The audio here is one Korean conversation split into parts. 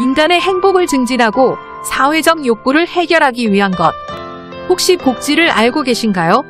인간의 행복을 증진하고 사회적 욕구를 해결하기 위한 것. 혹시 복지를 알고 계신가요?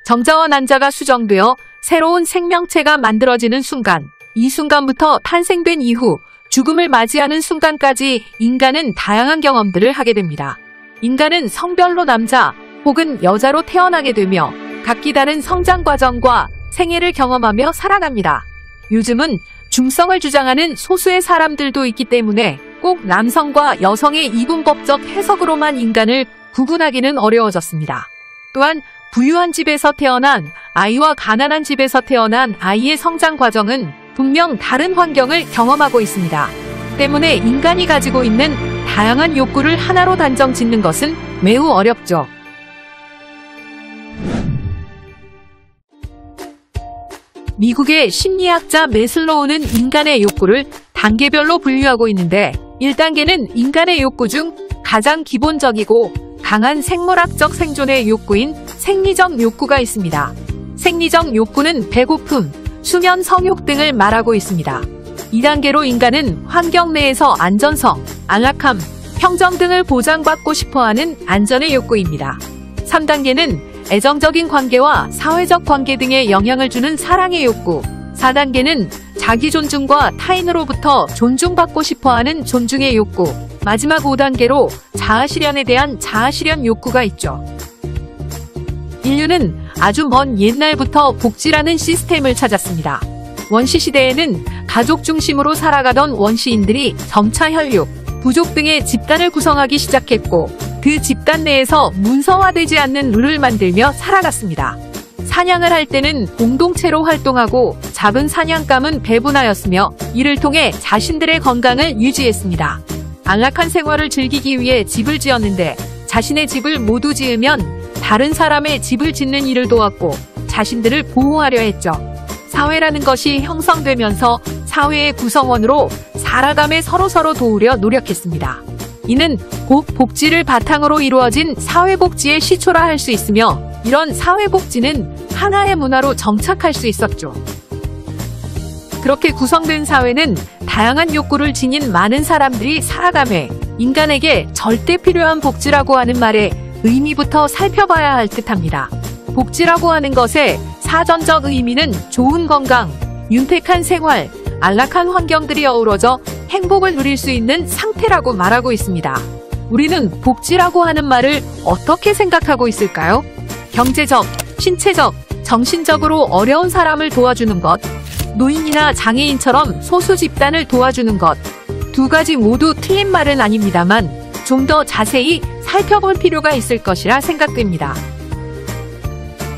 정자와 난자가 수정되어 새로운 생명체가 만들어지는 순간, 이 순간부터 탄생된 이후 죽음을 맞이하는 순간까지 인간은 다양한 경험들을 하게 됩니다. 인간은 성별로 남자 혹은 여자로 태어나게 되며 각기 다른 성장 과정과 생애를 경험하며 살아갑니다. 요즘은 중성을 주장하는 소수의 사람들도 있기 때문에 꼭 남성과 여성의 이분법적 해석으로만 인간을 구분하기는 어려워졌습니다. 또한 부유한 집에서 태어난 아이와 가난한 집에서 태어난 아이의 성장 과정은 분명 다른 환경을 경험하고 있습니다. 때문에 인간이 가지고 있는 다양한 욕구를 하나로 단정 짓는 것은 매우 어렵죠. 미국의 심리학자 매슬로우는 인간의 욕구를 단계별로 분류하고 있는데 1단계는 인간의 욕구 중 가장 기본적이고 강한 생물학적 생존의 욕구인 생리적 욕구가 있습니다. 생리적 욕구는 배고픔, 수면, 성욕 등을 말하고 있습니다. 2단계로 인간은 환경 내에서 안전성, 안락함, 평정 등을 보장받고 싶어하는 안전의 욕구입니다. 3단계는 애정적인 관계와 사회적 관계 등에 영향을 주는 사랑의 욕구, 4단계는 자기 존중과 타인으로부터 존중받고 싶어하는 존중의 욕구, 마지막 5단계로 자아실현에 대한 자아실현 욕구가 있죠. 인류는 아주 먼 옛날부터 복지라는 시스템을 찾았습니다. 원시시대에는 가족 중심으로 살아가던 원시인들이 점차 혈육, 부족 등의 집단을 구성하기 시작했고 그 집단 내에서 문서화되지 않는 룰을 만들며 살아갔습니다. 사냥을 할 때는 공동체로 활동하고 잡은 사냥감은 배분하였으며 이를 통해 자신들의 건강을 유지했습니다. 안락한 생활을 즐기기 위해 집을 지었는데 자신의 집을 모두 지으면 다른 사람의 집을 짓는 일을 도왔고 자신들을 보호하려 했죠. 사회라는 것이 형성되면서 사회의 구성원으로 살아감에 서로서로 도우려 노력했습니다. 이는 곧 복지를 바탕으로 이루어진 사회복지의 시초라 할 수 있으며 이런 사회복지는 하나의 문화로 정착할 수 있었죠. 그렇게 구성된 사회는 다양한 욕구를 지닌 많은 사람들이 살아가매 인간에게 절대 필요한 복지라고 하는 말의 의미부터 살펴봐야 할 듯합니다. 복지라고 하는 것의 사전적 의미는 좋은 건강, 윤택한 생활, 안락한 환경들이 어우러져 행복을 누릴 수 있는 상태라고 말하고 있습니다. 우리는 복지라고 하는 말을 어떻게 생각하고 있을까요? 경제적, 신체적, 정신적으로 어려운 사람을 도와주는 것, 노인이나 장애인처럼 소수 집단을 도와주는 것. 두 가지 모두 틀린 말은 아닙니다만 좀 더 자세히 살펴볼 필요가 있을 것이라 생각됩니다.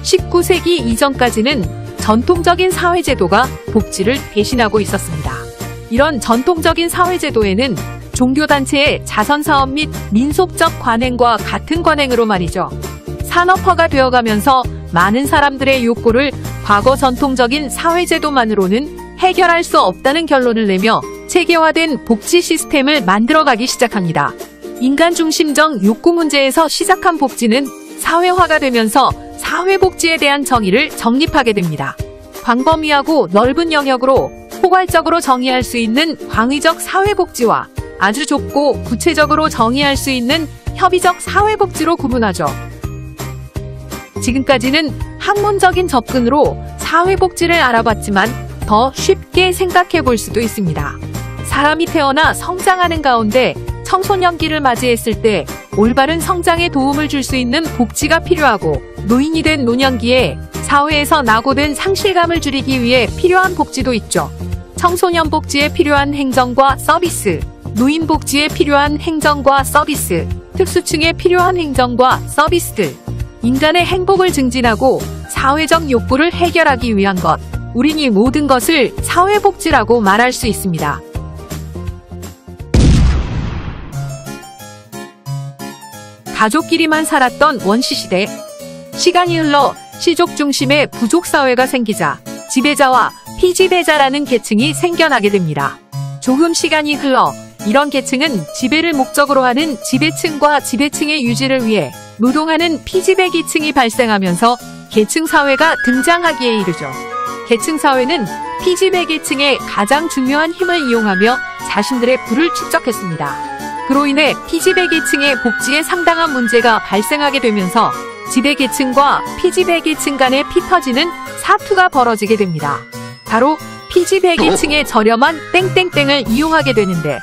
19세기 이전까지는 전통적인 사회제도가 복지를 대신하고 있었습니다. 이런 전통적인 사회제도에는 종교단체의 자선사업 및 민속적 관행과 같은 관행으로 말이죠. 산업화가 되어가면서 많은 사람들의 욕구를 과거 전통적인 사회제도만으로는 해결할 수 없다는 결론을 내며 체계화된 복지 시스템을 만들어가기 시작합니다. 인간 중심적 욕구 문제에서 시작한 복지는 사회화가 되면서 사회복지에 대한 정의를 정립하게 됩니다. 광범위하고 넓은 영역으로 포괄적으로 정의할 수 있는 광의적 사회복지와 아주 좁고 구체적으로 정의할 수 있는 협의적 사회복지로 구분하죠. 지금까지는 학문적인 접근으로 사회복지를 알아봤지만 더 쉽게 생각해 볼 수도 있습니다. 사람이 태어나 성장하는 가운데 청소년기를 맞이했을 때 올바른 성장에 도움을 줄 수 있는 복지가 필요하고 노인이 된 노년기에 사회에서 낙오된 상실감을 줄이기 위해 필요한 복지도 있죠. 청소년 복지에 필요한 행정과 서비스, 노인 복지에 필요한 행정과 서비스, 특수층에 필요한 행정과 서비스들. 인간의 행복을 증진하고 사회적 욕구를 해결하기 위한 것. 우린 이 모든 것을 사회복지라고 말할 수 있습니다. 가족끼리만 살았던 원시시대. 시간이 흘러 시족 중심의 부족사회가 생기자 지배자와 피지배자라는 계층이 생겨나게 됩니다. 조금 시간이 흘러 이런 계층은 지배를 목적으로 하는 지배층과 지배층의 유지를 위해 노동하는 피지배계층이 발생하면서 계층사회가 등장하기에 이르죠. 계층사회는 피지배계층의 가장 중요한 힘을 이용하며 자신들의 부를 축적했습니다. 그로 인해 피지배계층의 복지에 상당한 문제가 발생하게 되면서 지배계층과 피지배계층 간에 피터지는 사투가 벌어지게 됩니다. 바로 피지배계층의 저렴한 땡땡땡을 이용하게 되는데